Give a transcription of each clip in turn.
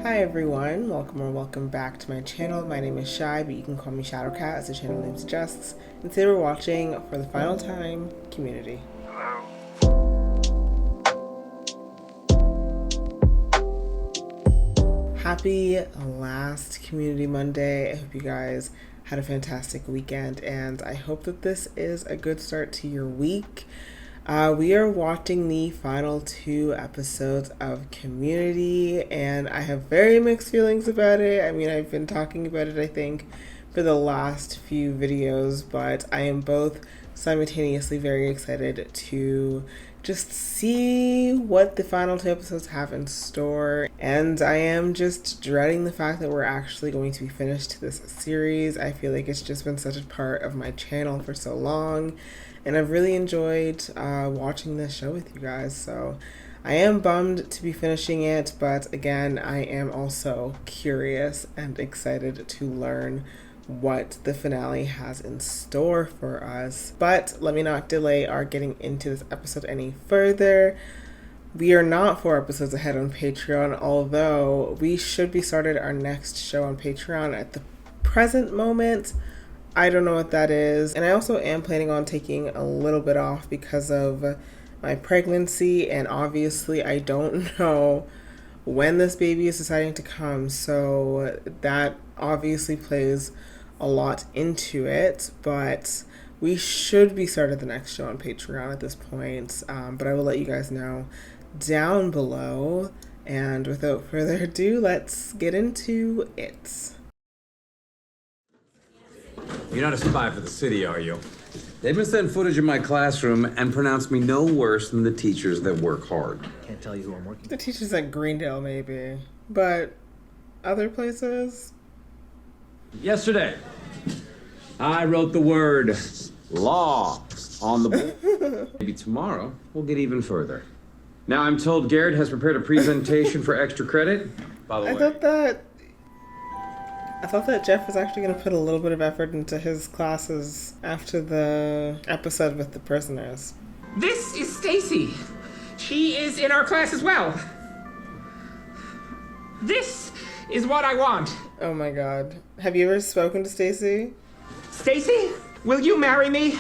Hi everyone, welcome or welcome back to my channel. My name is Shy, but you can call me Shadowcat as the channel name suggests. And today we're watching, for the final time, Community. Happy last Community Monday. I hope you guys had a fantastic weekend, and I hope that this is a good start to your week. We are watching the final 2 episodes of Community, and I have very mixed feelings about it. I mean, I've been talking about it, I think, for the last few videos, but I am both simultaneously very excited to just see what the final 2 episodes have in store. And I am just dreading the fact that we're actually going to be finished this series. I feel like it's just been such a part of my channel for so long. And I've really enjoyed watching this show with you guys. So I am bummed to be finishing it. But again, I am also curious and excited to learn what the finale has in store for us. But let me not delay our getting into this episode any further. We are not 4 episodes ahead on Patreon, although we should be started our next show on Patreon at the present moment. I don't know what that is. And I also am planning on taking a little bit off because of my pregnancy, and obviously I don't know when this baby is deciding to come, so that obviously plays a lot into it, but we should be started the next show on Patreon at this point, but I will let you guys know down below. And without further ado, let's get into it. You're not a spy for the city, are you? They've been sending footage of my classroom and pronounced me no worse than the teachers that work hard. Can't tell you who I'm working The teachers at Greendale, maybe, but other places? Yesterday, I wrote the word law on the board. Maybe tomorrow we'll get even further. Now I'm told Garrett has prepared a presentation for extra credit. By the way, I thought that Jeff was actually going to put a little bit of effort into his classes after the episode with the prisoners. This is Stacy. She is in our class as well. This is what I want. Oh my god. Have you ever spoken to Stacy? Stacy, will you marry me?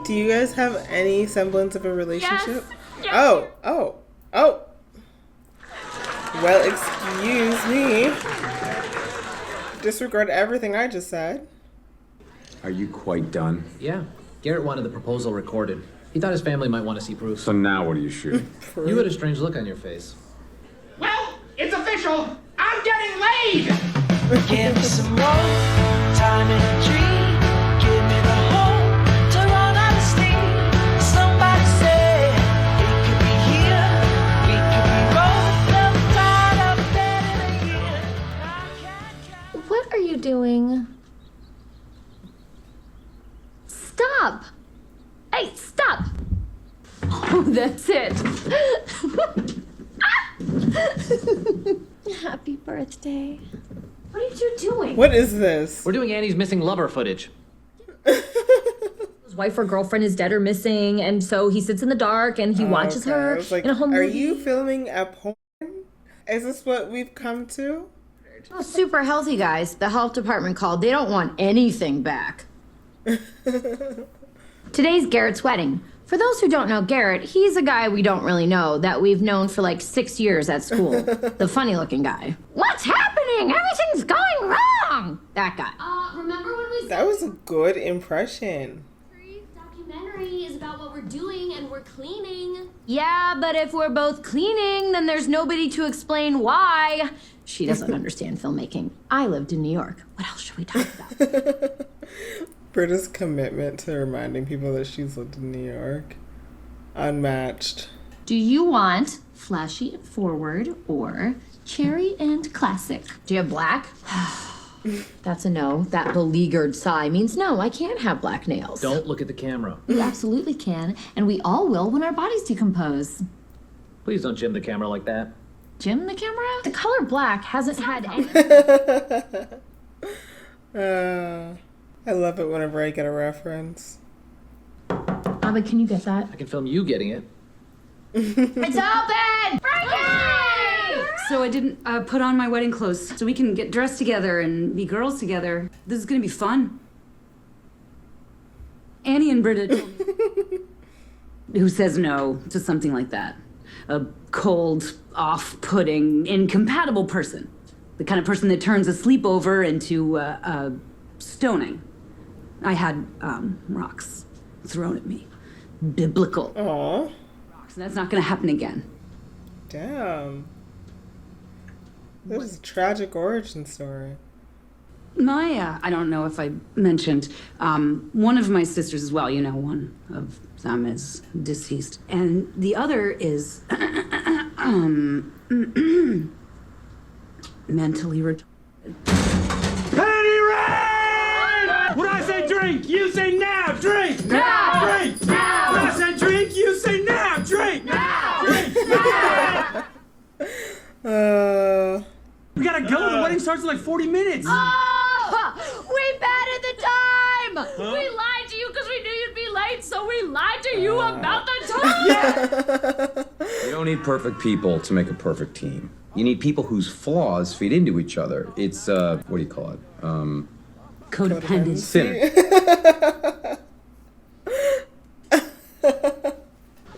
Do you guys have any semblance of a relationship? Yes. Oh. Well, excuse me. Disregard everything I just said. are you quite done? Yeah. Garrett wanted the proposal recorded. He thought his family might want to see proof. So now what do you shoot? You had a strange look on your face. Well, it's official. I'm getting laid. Give me some more time and a dream. Give me the hope to run out of steam. Somebody say it could be here. We could be both the tide of dead in a year. What are you doing? Stop! Hey, stop! Oh, that's it. Happy birthday. What are you doing? What is this? We're doing Annie's missing lover footage. His wife or girlfriend is dead or missing, and so he sits in the dark and he watches Okay. her I was like, in a home are movie. you filming a porn? Is this what we've come to? Oh, super healthy, guys. The health department called. They don't want anything back. Today's Garrett's wedding. For those who don't know Garrett, he's a guy we don't really know that we've known for like 6 years at school. The funny looking guy. What's happening? Everything's going wrong! That guy. Remember when we That was a good impression. documentary is about what we're doing and we're cleaning. Yeah, but if we're both cleaning, then there's nobody to explain why. She doesn't understand filmmaking. I lived in New York. What else should we talk about? Britta's commitment to reminding people that she's lived in New York. Unmatched. Do you want flashy and forward or cherry and classic? Do you have black? That's a no. That beleaguered sigh means no, I can't have black nails. Don't look at the camera. You absolutely can, and we all will when our bodies decompose. Please don't jim the camera like that. Jim, the camera? The color black hasn't had any. I love it whenever I get a reference. But can you get that? I can film you getting it. It's open! Frankie! So I didn't put on my wedding clothes so we can get dressed together and be girls together. This is gonna be fun. Annie and Britta told me. Who says no to something like that? A cold, off-putting, incompatible person. The kind of person that turns a sleepover into stoning. I had rocks thrown at me. Biblical. Aw. Rocks, and that's not gonna happen again. Damn. This is a tragic origin story. My, I don't know if I mentioned, one of my sisters as well, you know, one of them is deceased. And the other is, mentally retarded. Penny Rain! When I say drink, you say now! Drink! Now! Drink! Now! When I say drink, you say now! Drink! Now! Drink! We gotta go. The wedding starts in like 40 minutes. Oh! We betted the time! We lied to you because we knew you'd be late, so we lied to you about the time! You don't need perfect people to make a perfect team. You need people whose flaws feed into each other. It's, what do you call it? Codependence. Synergy.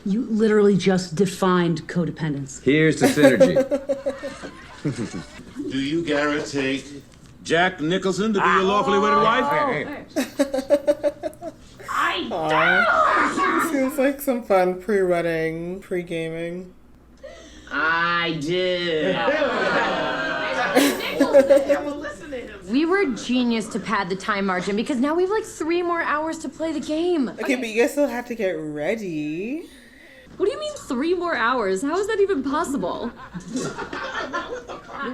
You literally just defined codependence. Here's the synergy. Do you, Garrett, take Jack Nicholson to be your lawfully wedded wife? Aw. Seems like some fun pre-wedding, pre-gaming. I did. We were genius to pad the time margin because now we have like 3 more hours to play the game. Okay, but you guys still have to get ready. What do you mean 3 more hours? How is that even possible?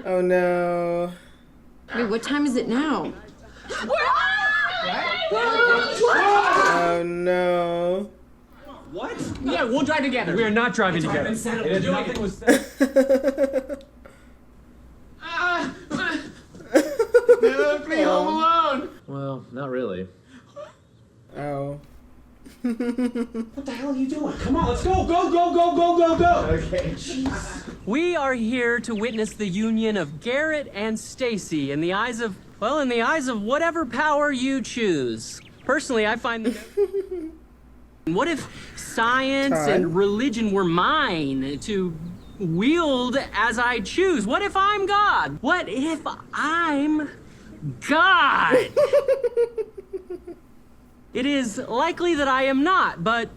Oh no. Wait, what time is it now? Oh no. What? Yeah, we'll drive together. We are not driving together. Nothing was said. They left me home alone. Well, not really. Oh. What the hell are you doing? Come on, let's go, go, go, go, go, go, go. Okay. We are here to witness the union of Garrett and Stacy in the eyes of, well, in the eyes of whatever power you choose. Personally, I find that. What if science and religion were mine to wield as I choose? What if I'm God? What if I'm God? It is likely that I am not, but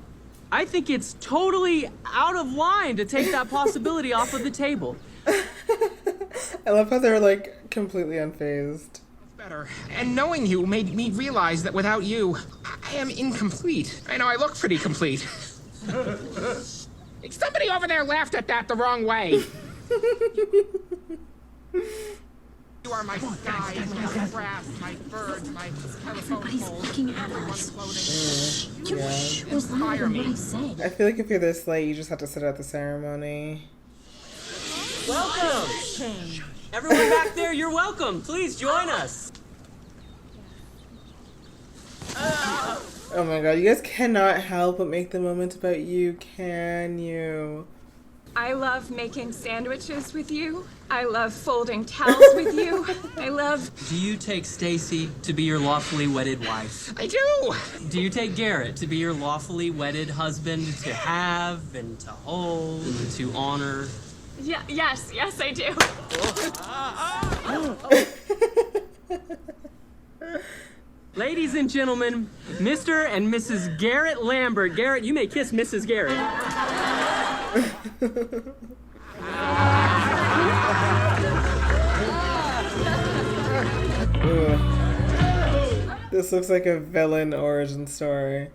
I think it's totally out of line to take that possibility off of the table. I love how they're like completely unfazed. Better. And knowing you made me realize that without you, I am incomplete. I know I look pretty complete. Somebody over there laughed at that the wrong way. You are my sky, my grass, my birds, my telephone poles. Looking at us. Shh was louder than what I said. I feel like if you're this late, you just have to sit at the ceremony. Welcome! Everyone back there, you're welcome. Please join us. Oh my god, you guys cannot help but make the moment about you, can you? I love making sandwiches with you. I love folding towels with you. I love... Do you take Stacy to be your lawfully wedded wife? I do! Do you take Garrett to be your lawfully wedded husband to have and to hold and to honor? Yeah, yes, I do. Ladies and gentlemen, Mr. and Mrs. Garrett Lambert. Garrett, you may kiss Mrs. Garrett. This looks like a villain origin story.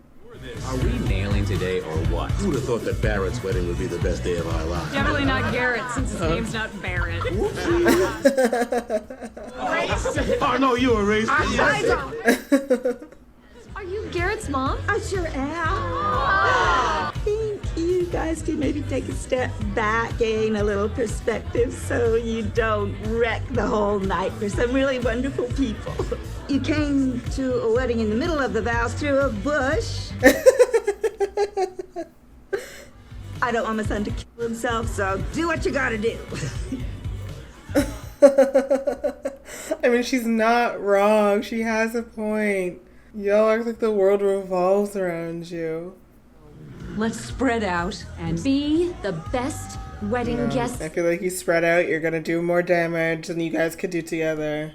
Are we nailing today or what? Who would have thought that Barrett's wedding would be the best day of our lives? Definitely not Garrett, since his name's not Barrett. Oh, no, you erased it. Are you Garrett's mom? I sure am. I think you guys can maybe take a step back, gain a little perspective so you don't wreck the whole night for some really wonderful people. You came to a wedding in the middle of the vows through a bush. I don't want my son to kill himself, so do what you gotta do. I mean, she's not wrong. She has a point. Y'all act like the world revolves around you. Let's spread out and Be the best wedding guest. I feel like you spread out, you're gonna do more damage than you guys could do together.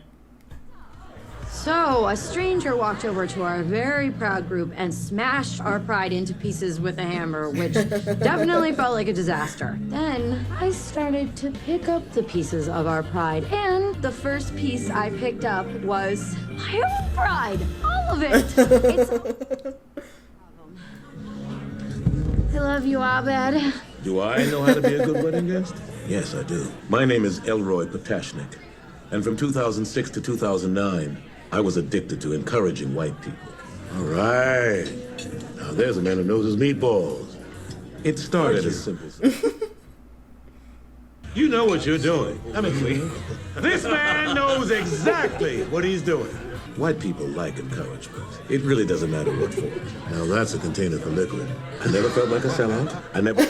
So, a stranger walked over to our very proud group and smashed our pride into pieces with a hammer, which definitely felt like a disaster. Then, I started to pick up the pieces of our pride, and the first piece I picked up was my own pride. All of it. I love you, Abed. Do I know how to be a good wedding guest? Yes, I do. My name is Elroy Potashnik, and from 2006 to 2009, I was addicted to encouraging white people. All right. Now there's a man who knows his meatballs. It started as simple. You know what you're doing. I mean, this man knows exactly what he's doing. White people like encouragement. It really doesn't matter what for. Now that's a container for liquid. I never felt like a sellout. I never...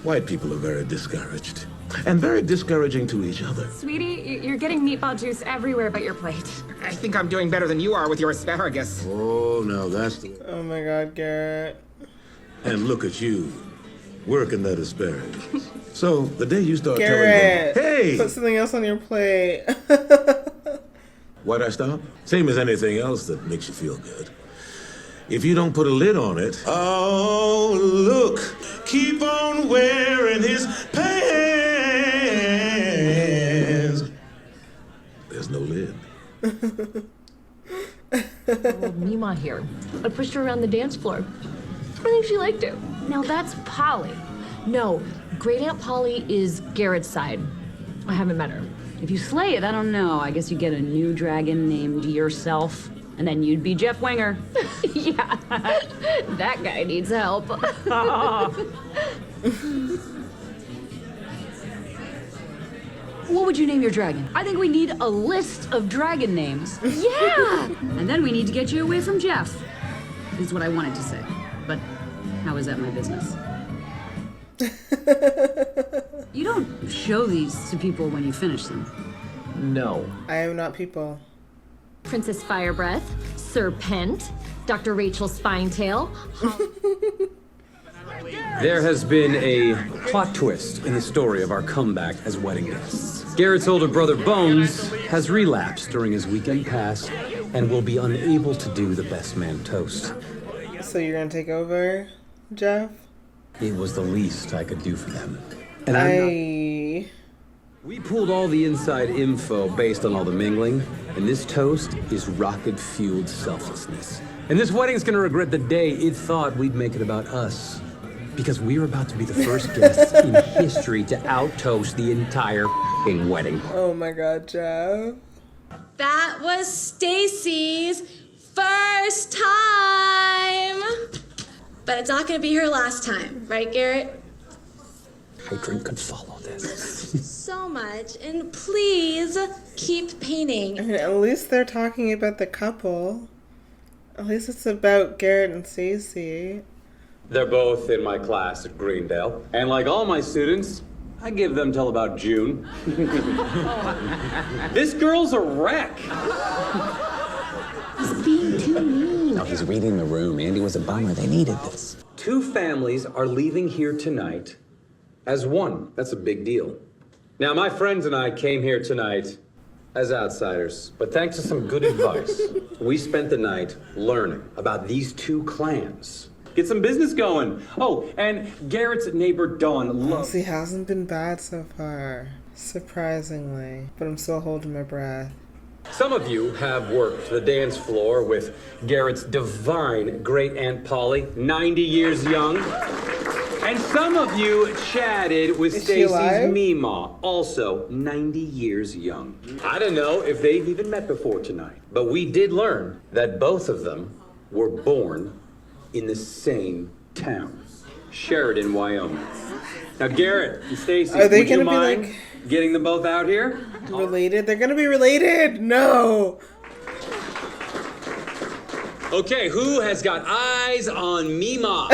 White people are very discouraged. And very discouraging to each other. Sweetie, you're getting meatball juice everywhere but your plate. I think I'm doing better than you are with your asparagus. Oh, now that's the... Oh my God, Garrett. And look at you, working that asparagus. So, the day you start Garrett, telling them, hey! Put something else on your plate. Why'd I stop? Same as anything else that makes you feel good. If you don't put a lid on it, oh, look, keep on wearing his pants. There's no lid. Mima here. I pushed her around the dance floor. I think she liked it. Now that's Polly. No, Great Aunt Polly is Garrett's side. I haven't met her. If you slay it, I don't know. I guess you get a new dragon named yourself, and then you'd be Jeff Winger. Yeah, that guy needs help. What would you name your dragon? I think we need a list of dragon names. Yeah! And then we need to get you away from Jeff, is what I wanted to say. But how is that my business? You don't show these to people when you finish them. No. I am not people. Princess Firebreath, Sir Pent, Dr. Rachel Spinetail. There has been a plot twist in the story of our comeback as wedding guests. Garrett's older brother, Bones, has relapsed during his weekend pass and will be unable to do the best man toast. So you're gonna take over, Jeff? It was the least I could do for them. And we pulled all the inside info based on all the mingling, and this toast is rocket-fueled selflessness. And this wedding's gonna regret the day it thought we'd make it about us. Because we're about to be the first guests in history to out-toast the entire f***ing wedding. Oh my God, Jeff. That was Stacy's first time. But it's not gonna be her last time, right, Garrett? Hatred could follow this. So much, and please keep painting. I mean, at least they're talking about the couple. At least it's about Garrett and Stacy. They're both in my class at Greendale. And like all my students, I give them till about June. This girl's a wreck. He's being too mean. No, he's reading the room. Andy was a bummer. They needed this. 2 families are leaving here tonight as one. That's a big deal. Now, my friends and I came here tonight as outsiders, but thanks to some good advice, we spent the night learning about these 2 clans. Get some business going. Oh, and Garrett's neighbor Dawn loves... He hasn't been bad so far, surprisingly, but I'm still holding my breath. Some of you have worked the dance floor with Garrett's divine Great Aunt Polly, 90 years young. And some of you chatted with Stacy's Meemaw, also 90 years young. I don't know if they've even met before tonight, but we did learn that both of them were born in the same town, Sheridan, Wyoming. Now, Garrett and Stacy, are they would you gonna be mind like getting them both out here? Related? They're gonna be related. No. Okay, who has got eyes on Meemaw?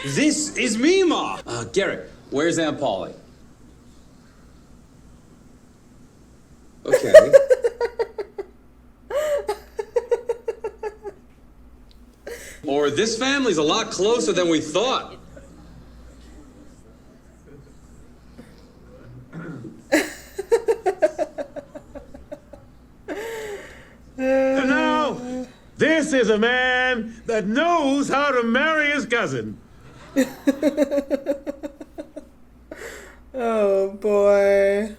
This is Mima! Garrett, where's Aunt Polly? Okay. Or this family's a lot closer than we thought. No! This is a man that knows how to marry his cousin. Oh boy.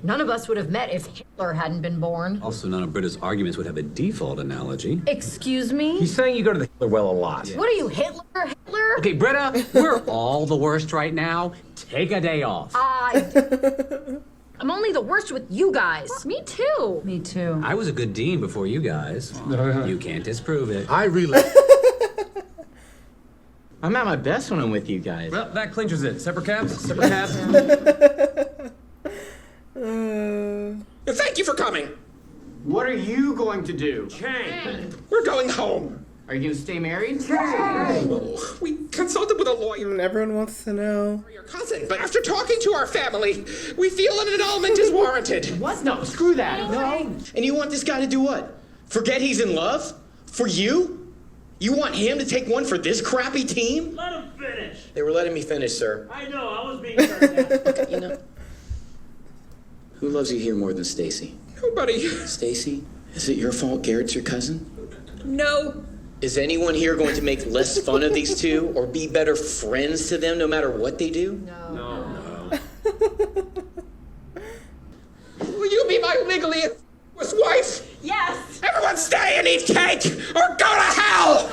None of us would have met if Hitler hadn't been born. Also, none of Britta's arguments would have a default analogy. Excuse me? He's saying you go to the Hitler well a lot. What are you, Hitler? Hitler? Okay, Britta, we're all the worst right now. Take a day off. I'm only the worst with you guys. Me too. Me too. I was a good dean before you guys. You can't disprove it. I really. I'm at my best when I'm with you guys. Well, that clinches it. Separate cabs? Separate cabs? Thank you for coming. What are you going to do? We're going home. Are you going to stay married? Oh, we consulted with a lawyer. And everyone wants to know. Your cousin, but after talking to our family, we feel an annulment is warranted. What? No, screw that. No. And you want this guy to do what? Forget he's in love? For you? You want him to take one for this crappy team? Let him finish. They were letting me finish, sir. I know, I was being sarcastic. Okay, you know. Who loves you here more than Stacy? Nobody. Stacy, is it your fault Garrett's your cousin? No. Is anyone here going to make less fun of these two or be better friends to them no matter what they do? No. Will you be my legally wife? Yes. Everyone stay and eat cake or go to hell!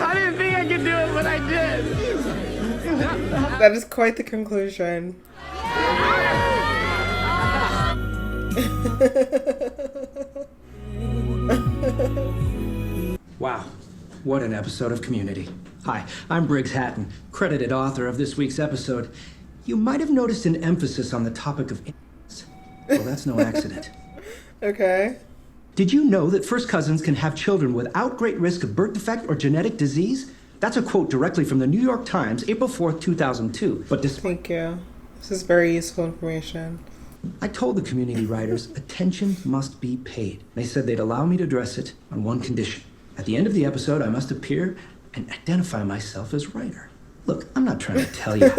I didn't think I could do it, but I did. That is quite the conclusion. Wow, what an episode of Community. Hi, I'm Briggs Hatton, credited author of this week's episode. You might have noticed an emphasis on the topic of incest. Well, that's no accident. Okay. Did you know that first cousins can have children without great risk of birth defect or genetic disease? That's a quote directly from the New York Times, April 4th, 2002. But Thank you. This is very useful information. I told the community writers attention must be paid. They said they'd allow me to address it on one condition. At the end of the episode, I must appear and identify myself as writer. Look, I'm not trying to tell you.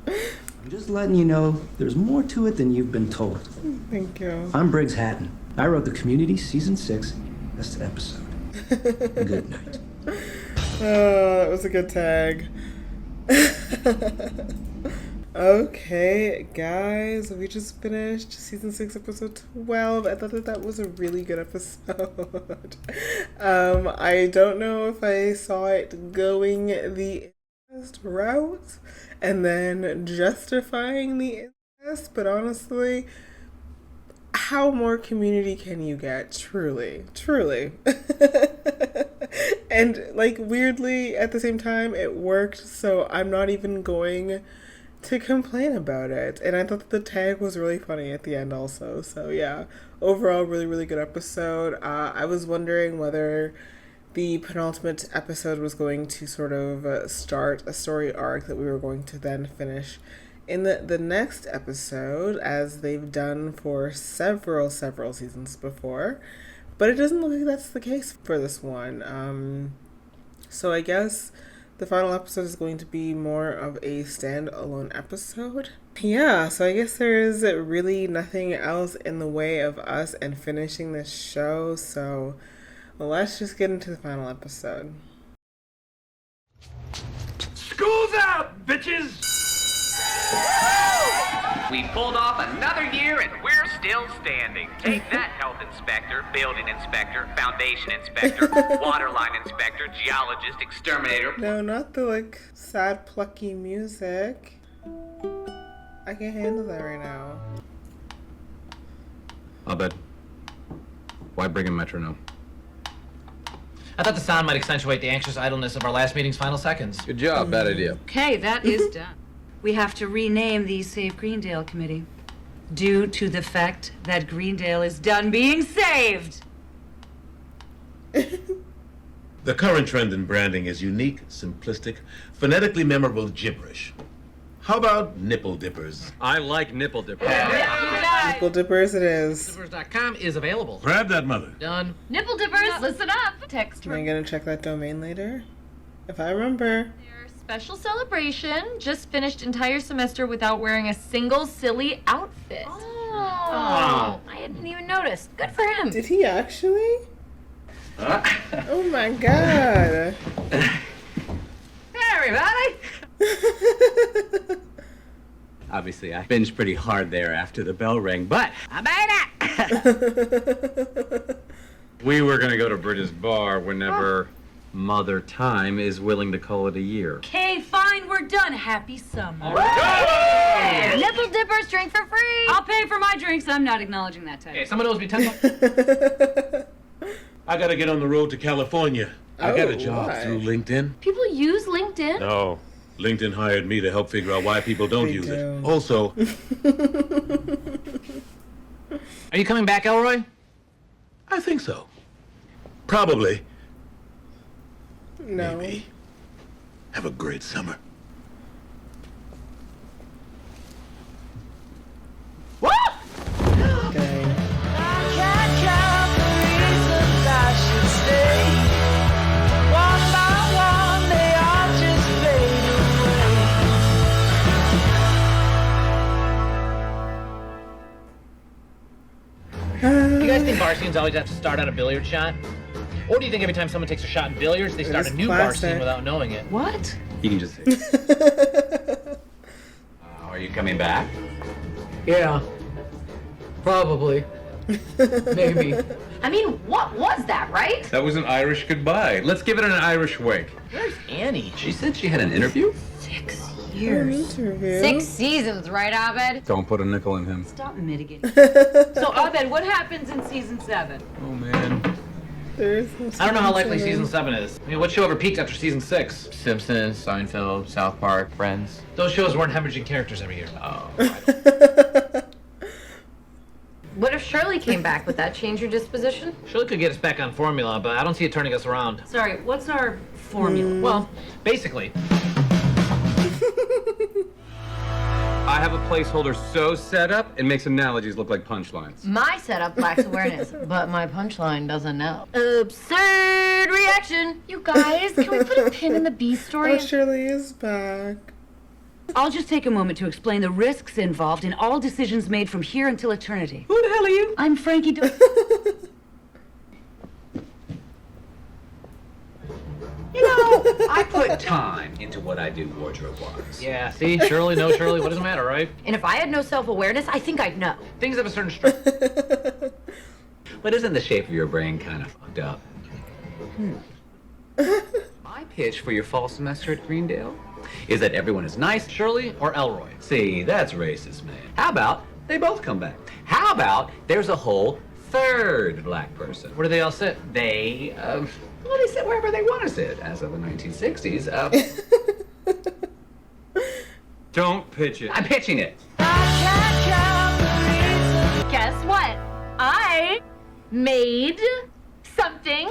I'm just letting you know there's more to it than you've been told. Thank you. I'm Briggs Hatton. I wrote the Community Season 6 best episode. Good night. Oh, that was a good tag. Okay, guys, we just finished Season 6, Episode 12. I thought that was a really good episode. I don't know if I saw it going the incest route and then justifying the incest, but honestly, how more community can you get? Truly. And, like, weirdly, at the same time, it worked, so I'm not even going to complain about it. And I thought that the tag was really funny at the end also. So, yeah, overall, really good episode. I was wondering whether the penultimate episode was going to sort of start a story arc that we were going to then finish in the next episode, as they've done for several seasons before. But it doesn't look like that's the case for this one. So I guess the final episode is going to be more of a standalone episode. Yeah, so I guess there is really nothing else in the way of us and finishing this show. So let's just get into the final episode. School's out, bitches! We pulled off another year and we're still standing. Take that, health inspector, building inspector, foundation inspector, waterline inspector, geologist, exterminator. No, not the, like, sad, plucky music. I can't handle that right now. Abed, why bring a metronome? I thought the sound might accentuate the anxious idleness of our last meeting's final seconds. Good job, bad idea. Okay, that is done. we have to rename the Save Greendale Committee due to the fact that Greendale is done being saved. The current trend in branding is unique, simplistic, phonetically memorable gibberish. How about nipple dippers? I like nipple dippers. Nipple dippers it is. Nippledippers.com is available. Grab that mother. Done. Nipple dippers, listen up. Text Am I gonna check that domain later? If I remember. Their special celebration. Just finished entire semester without wearing a single silly outfit. Oh, I didn't even notice. Good for him. Did he actually? Oh my god. Hey, everybody! Obviously, I binged pretty hard there after the bell rang, but I made it! We were gonna go to Britta's bar whenever Mother Time is willing to call it a year. Okay, fine, we're done. Happy summer. Nipple dippers, drink for free. I'll pay for my drinks. I'm not acknowledging that title. Okay, someone owes me $10. I gotta get on the road to California. I got a Oh, job why? through LinkedIn. People use LinkedIn. No. LinkedIn hired me to help figure out why people don't They use do. it. Also, Are you coming back, Elroy? I think so. Probably. No. Maybe. Have a great summer. Okay. Do you guys think bar scenes always have to start out a billiard shot? Or do you think every time someone takes a shot in billiards, they start is a new bar classic. scene without knowing it? What? you can just say. Are you coming back? Yeah. Probably. Maybe. I mean, what was that, right? That was an Irish goodbye. Let's give it an Irish wake. Where's Annie? She said she had an interview? 6 An years. interview. 6 seasons, right, Abed? Don't put a nickel in him. Stop mitigating. So, Abed, what happens in season 7? Oh, man. There's no I don't know how likely season. season 7 is. I mean, what show ever peaked after season 6? Simpsons, Seinfeld, South Park, Friends. Those shows weren't hemorrhaging characters every year. Oh. What if Shirley came back? Would that change your disposition? Shirley could get us back on formula, but I don't see it turning us around. Sorry, what's our formula? Well, basically, I have a placeholder so set up, it makes analogies look like punchlines. My setup lacks awareness, but my punchline doesn't know. Absurd reaction. You guys, can we put a pin in the B story? Oh, Shirley is back. I'll just take a moment to explain the risks involved in all decisions made from here until eternity. Who the hell are you? I'm Frankie You know, I put time into what I do wardrobe-wise. yeah, see? Shirley, no Shirley, what does it matter, right? And if I had no self-awareness, I think I'd know. Things have a certain structure. But isn't the shape of your brain kind of fucked up? My pitch for your fall semester at Greendale is that everyone is nice. Shirley or Elroy? See, that's racist, man. How about they both come back? How about there's a whole third black person? Where do they all sit? They, well, they sit wherever they want to sit, as of the 1960s. Don't pitch it. I'm pitching it. Guess what? I made something.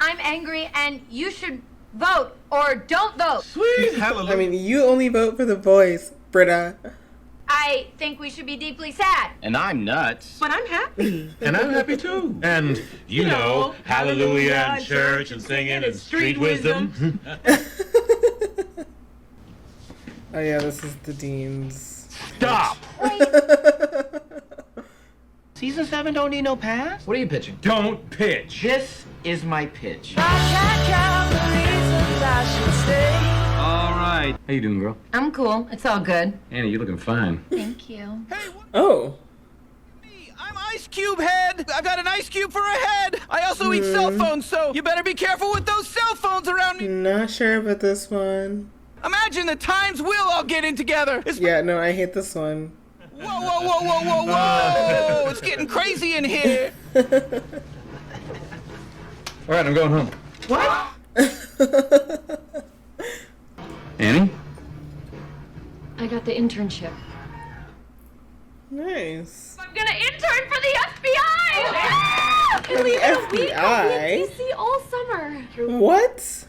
I'm angry, and you should vote or don't vote. Sweet hallelujah. I mean, you only vote for the boys, Britta. I think we should be deeply sad. And I'm nuts. But I'm happy. And I'm happy too. And, you know, hallelujah and church and singing and street wisdom. Oh yeah, this is the dean's. Stop! Season 7 don't need no pass? What are you pitching? Don't pitch. This is my pitch. All right. How you doing, girl? I'm cool. It's all good. Annie, you looking fine. Thank you. Oh. I'm Ice Cube Head. I've got an ice cube for a head. I also eat cell phones, so you better be careful with those cell phones around me. Not sure about this one. Imagine the times we'll all get in together. Yeah, no, I hate this one. Whoa, whoa, whoa, whoa, whoa, whoa! It's getting crazy in here. All right, I'm going home. What? internship. Nice. I'm gonna intern for the FBI! For the FBI? I'll be in DC all summer. What?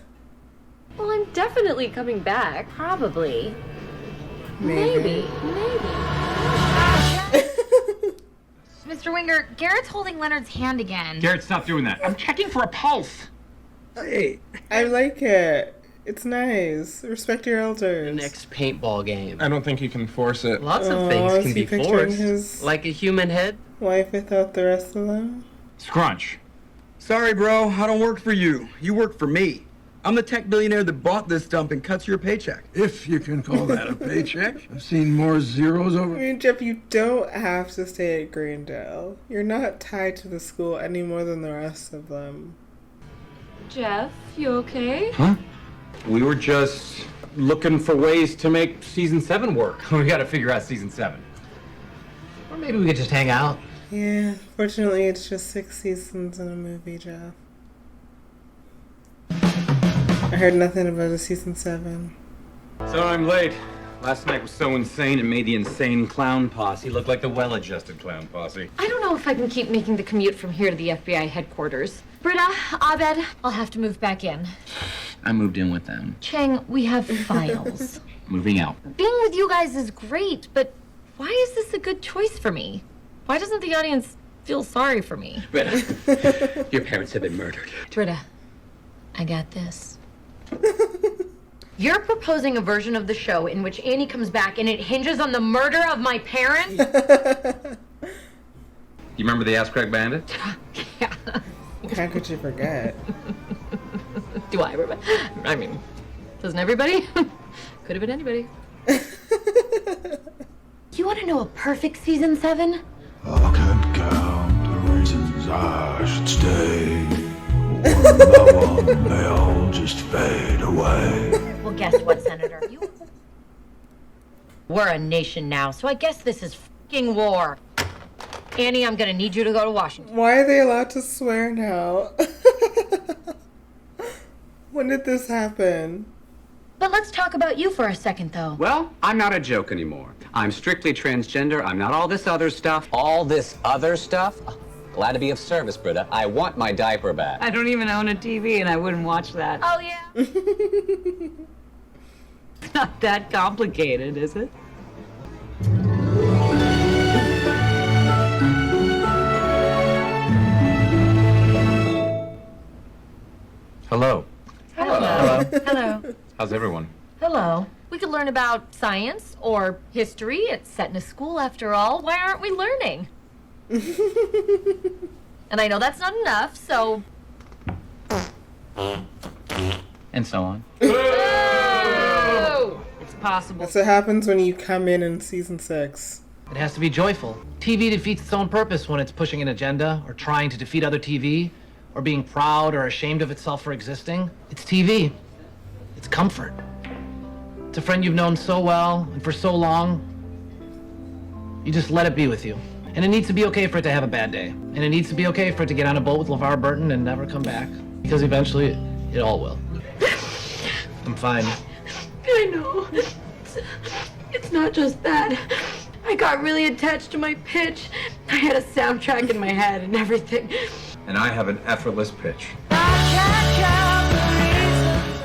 Well, I'm definitely coming back. Probably. Maybe. Mr. Winger, Garrett's holding Leonard's hand again. Garrett, stop doing that. I'm checking for a pulse. Hey, I like it. It's nice. Respect your elders. Next paintball game. I don't think you can force it. Lots of Oh, things is can he be picturing forced. his Like a human head. wife without the rest of them? Scrunch. Sorry, bro. I don't work for you. You work for me. I'm the tech billionaire that bought this dump and cuts your paycheck. If you can call that a paycheck. I've seen more zeros I over. mean, Jeff, you don't have to stay at Greendale. You're not tied to the school any more than the rest of them. Jeff, you okay? Huh? We were just looking for ways to make season 7 work. We gotta figure out season 7. Or maybe we could just hang out. Yeah, fortunately, it's just 6 seasons in a movie, Jeff. I heard nothing about a season 7. So I'm late. Last night was so insane it made the insane clown posse look like the well-adjusted clown posse. I don't know if I can keep making the commute from here to the FBI headquarters. Britta, Abed, I'll have to move back in. I moved in with them. Chang, we have files. Moving out. Being with you guys is great, but why is this a good choice for me? Why doesn't the audience feel sorry for me? Britta, your parents have been murdered. Britta, I got this. You're proposing a version of the show in which Annie comes back and it hinges on the murder of my parents? You remember the Ask Craig Bandit? Yeah. How could you forget? Do I remember? I mean, doesn't everybody? Could have been anybody. You want to know a perfect season 7? I can't count the reasons I should stay. One by one, they all just fade away. Well, guess what, Senator? We're a nation now, so I guess this is f***ing war. Annie, I'm gonna need you to go to Washington. Why are they allowed to swear now? When did this happen? But let's talk about you for a second, though. Well, I'm not a joke anymore. I'm strictly transgender. I'm not all this other stuff. All this other stuff? Glad to be of service, Britta. I want my diaper back. I don't even own a TV and I wouldn't watch that. Oh, yeah? It's not that complicated, is it? Hello. Hello. Hello. How's everyone? Hello. We could learn about science or history. It's set in a school, after all. Why aren't we learning? And I know that's not enough, so... And so on. Oh! It's possible. That's what happens when you come in season 6. It has to be joyful. TV defeats its own purpose when it's pushing an agenda or trying to defeat other TV or being proud or ashamed of itself for existing. It's TV. It's comfort. It's a friend you've known so well and for so long. You just let it be with you. And it needs to be okay for it to have a bad day. And it needs to be okay for it to get on a boat with LeVar Burton and never come back. Because eventually, it all will. I'm fine. I know. It's not just that. I got really attached to my pitch. I had a soundtrack in my head and everything. And I have an effortless pitch.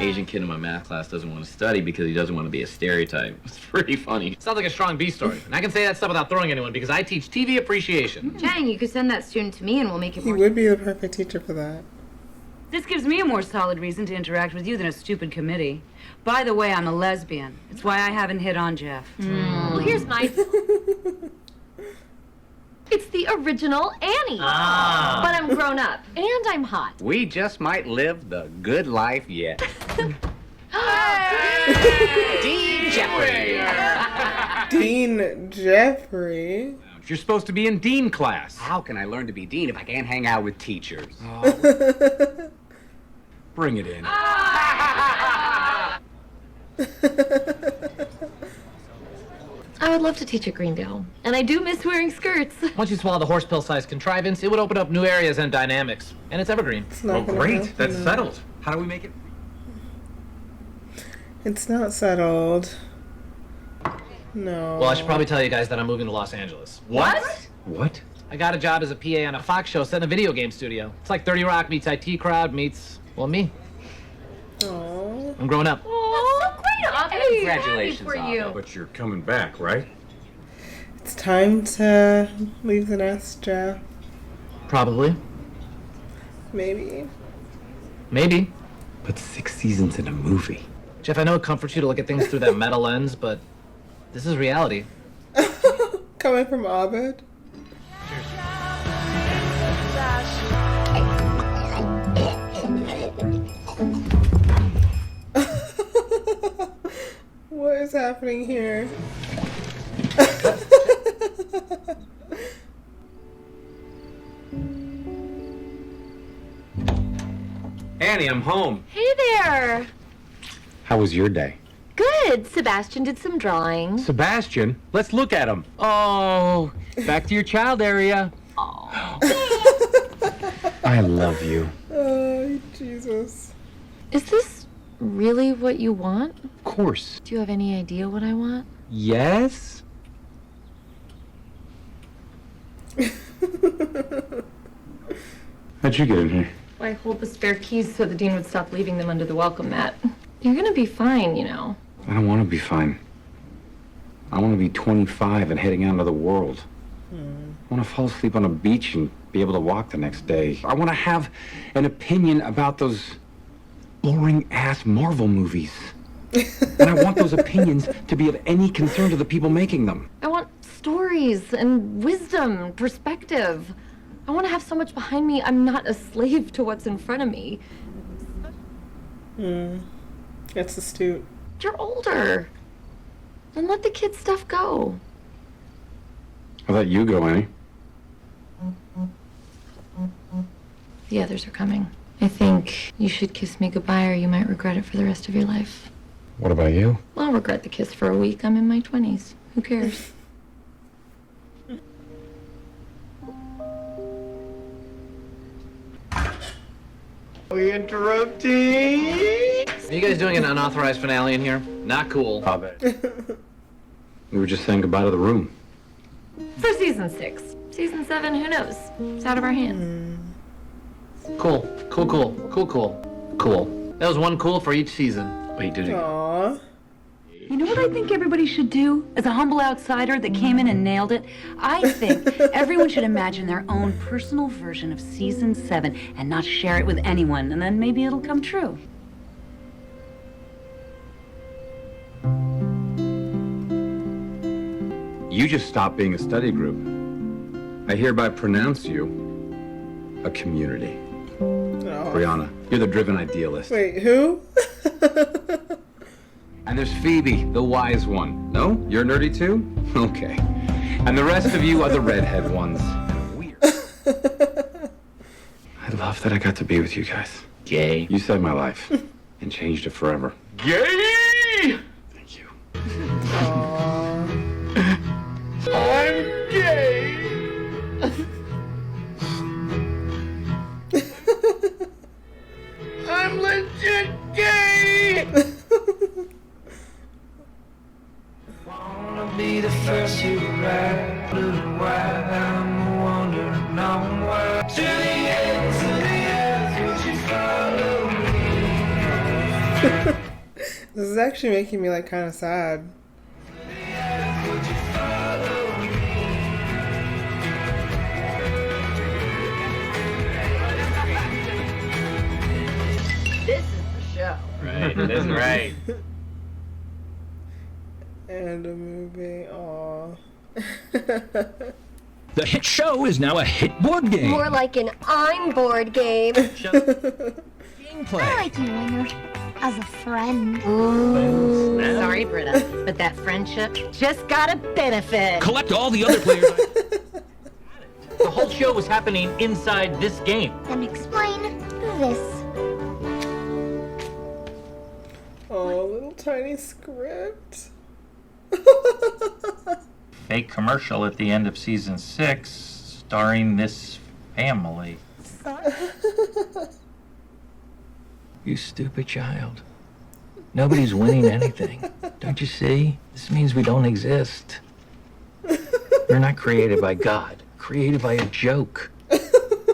Asian kid in my math class doesn't want to study because he doesn't want to be a stereotype. It's pretty funny. Sounds like a strong B story. And I can say that stuff without throwing anyone because I teach TV appreciation. Chang, you could send that student to me and we'll make it He more... would be the perfect teacher for that. This gives me a more solid reason to interact with you than a stupid committee. By the way, I'm a lesbian. It's why I haven't hit on Jeff. Well, here's my... It's the original Annie. Ah. But I'm grown up and I'm hot. We just might live the good life yet. Dean Jeffrey. Dean Jeffrey. You're supposed to be in Dean class. How can I learn to be Dean if I can't hang out with teachers? Bring it in. I would love to teach at Greendale. And I do miss wearing skirts. Once you swallow the horse pill-sized contrivance, it would open up new areas and dynamics. And it's evergreen. Oh, great. That's settled. How do we make it? It's not settled. No. Well, I should probably tell you guys that I'm moving to Los Angeles. What? What? I got a job as a PA on a Fox show set in a video game studio. It's like 30 Rock meets IT Crowd meets, well, me. Aww. I'm growing up. Oh, great, Abed. Congratulations, for you. Abed. But you're coming back, right? It's time to leave the nest, Jeff. Probably. Maybe. Maybe. But 6 seasons in a movie. Jeff, I know it comforts you to look at things through that meta lens, but this is reality. Coming from Abed. What is happening here? Annie, I'm home. Hey there. How was your day? Good. Sebastian did some drawing. Sebastian, let's look at him. Oh, back to your child area. I love you. Oh, Jesus. Is this really what you want? Of course. Do you have any idea what I want? Yes? How'd you get in here? I hold the spare keys so the dean would stop leaving them under the welcome mat. You're gonna be fine, you know. I don't want to be fine. I want to be 25 and heading out into the world. I want to fall asleep on a beach and be able to walk the next day. I want to have an opinion about those boring-ass Marvel movies. And I want those opinions to be of any concern to the people making them. I want stories and wisdom, perspective. I want to have so much behind me, I'm not a slave to what's in front of me. That's astute. You're older. Then let the kid stuff go. I'll let you go, Annie. The others are coming. I think you should kiss me goodbye or you might regret it for the rest of your life. What about you? Well, I'll regret the kiss for a week. I'm in my 20s. Who cares? We interrupting? Are you guys doing an unauthorized finale in here? Not cool. We were just saying goodbye to the room. For season 6. Season 7, who knows? It's out of our hands. Cool. Cool. That was one cool for each season. Wait, did it? Aww. You know what I think everybody should do as a humble outsider that came in and nailed it? I think everyone should imagine their own personal version of season 7 and not share it with anyone, and then maybe it'll come true. You just stopped being a study group. I hereby pronounce you a community. Brianna, you're the driven idealist. Wait, who? And there's Phoebe, the wise one. No? You're nerdy too? Okay. And the rest of you are the redhead ones. Weird. I love that I got to be with you guys. Gay. You saved my life and changed it forever. Gay! Thank you. I'm gay! I'm legit gay! Wanna be the first to ride, blue and white, I'm a wandering nowhere. To the end, would you follow me? This is actually making me like kind of sad. Would you follow me? This is the show. Right, it is right. And a movie. Aw. The hit show is now a hit board game. More like an I'm bored game. Gameplay. I like you, Winger, as a friend. Ooh. Sorry, Britta, but that friendship just got a benefit. Collect all the other players. The whole show was happening inside this game. Then explain this. Oh, little tiny script. Fake commercial at the end of season 6 starring this family. You stupid child. Nobody's winning anything. Don't you see? This means we don't exist. We're not created by God, created by a joke.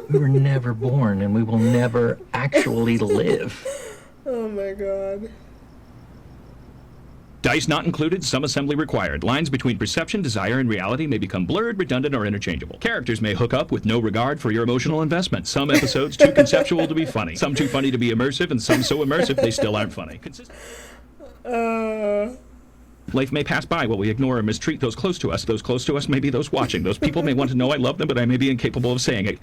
We were never born, and we will never actually live. Oh my god. Dice not included, some assembly required. Lines between perception, desire, and reality may become blurred, redundant, or interchangeable. Characters may hook up with no regard for your emotional investment. Some episodes too conceptual to be funny. Some too funny to be immersive, and some so immersive they still aren't funny. Life may pass by while we ignore or mistreat those close to us. Those close to us may be those watching. Those people may want to know I love them, but I may be incapable of saying it.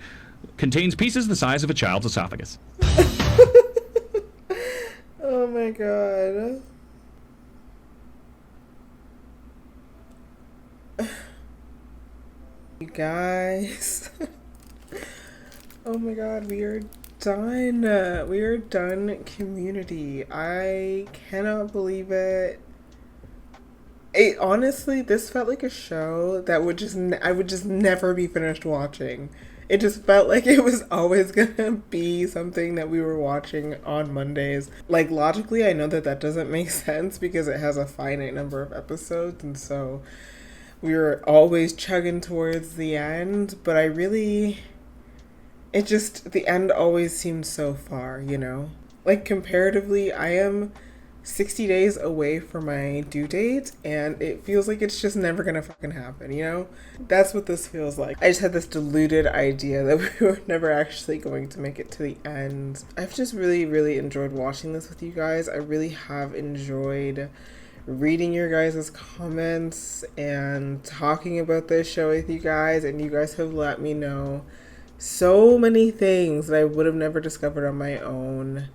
Contains pieces the size of a child's esophagus. Oh my god. You guys. Oh my god, we are done. We are done, Community. I cannot believe it. Honestly, this felt like a show that I would just never be finished watching. It just felt like it was always gonna be something that we were watching on Mondays. Like, logically, I know that doesn't make sense because it has a finite number of episodes, and so we were always chugging towards the end, but the end always seemed so far, you know? Like, comparatively, I am 60 days away from my due date, and it feels like it's just never gonna fucking happen, you know? That's what this feels like. I just had this deluded idea that we were never actually going to make it to the end. I've just really, really enjoyed watching this with you guys. I really have enjoyed reading your guys' comments and talking about this show with you guys, and you guys have let me know so many things that I would have never discovered on my own.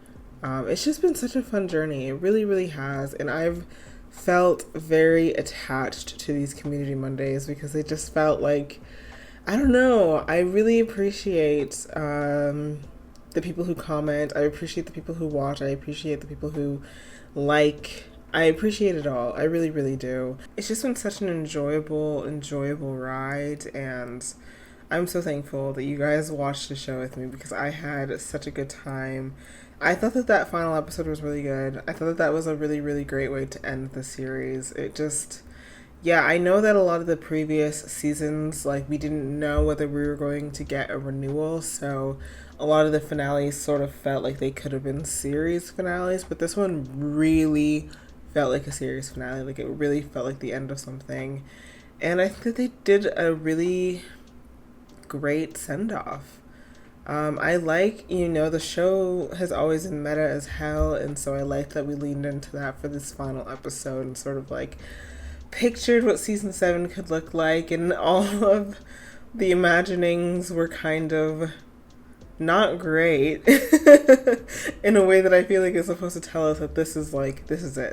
It's just been such a fun journey. It really, really has. And I've felt very attached to these Community Mondays because they just felt like, I don't know, I really appreciate the people who comment. I appreciate the people who watch. I appreciate the people who like. I appreciate it all. I really, really do. It's just been such an enjoyable ride, and I'm so thankful that you guys watched the show with me because I had such a good time. I thought that final episode was really good. I thought that was a really, really great way to end the series. It just, yeah, I know that a lot of the previous seasons, like, we didn't know whether we were going to get a renewal, so a lot of the finales sort of felt like they could have been series finales, but this one really felt like a series finale. Like, it really felt like the end of something. And I think that they did a really great send-off. I like, the show has always been meta as hell, and so I like that we leaned into that for this final episode and sort of like pictured what season 7 could look like, and all of the imaginings were kind of not great in a way that I feel like is supposed to tell us that this is it,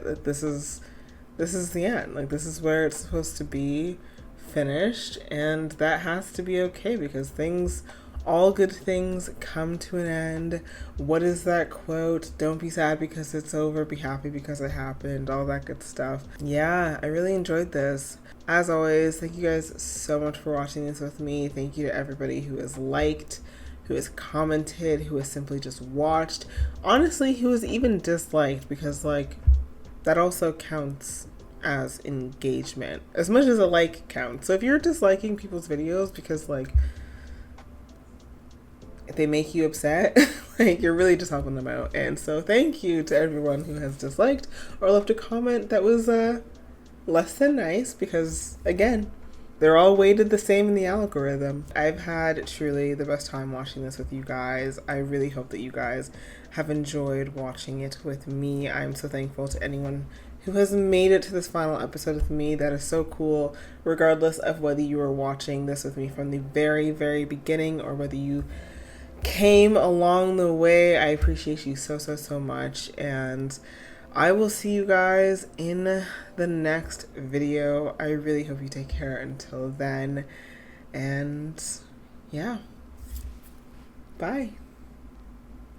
that this is the end, like this is where it's supposed to be finished, and that has to be okay because all good things come to an end. What is that quote? Don't be sad because it's over, be happy because it happened, all that good stuff. Yeah, I really enjoyed this. As always, thank you guys so much for watching this with me. Thank you to everybody who has liked, who has commented, who has simply just watched. Honestly, who has even disliked, because like that also counts as engagement as much as a like counts. So if you're disliking people's videos because like they make you upset, like you're really just helping them out. And so thank you to everyone who has disliked or left a comment that was less than nice, because again, they're all weighted the same in the algorithm. I've had truly the best time watching this with you guys. I really hope that you guys have enjoyed watching it with me. I'm so thankful to anyone who has made it to this final episode with me. That is so cool, regardless of whether you were watching this with me from the very, very beginning or whether you came along the way. I appreciate you so, so, so much, and I will see you guys in the next video. I really hope you take care until then, and yeah, bye.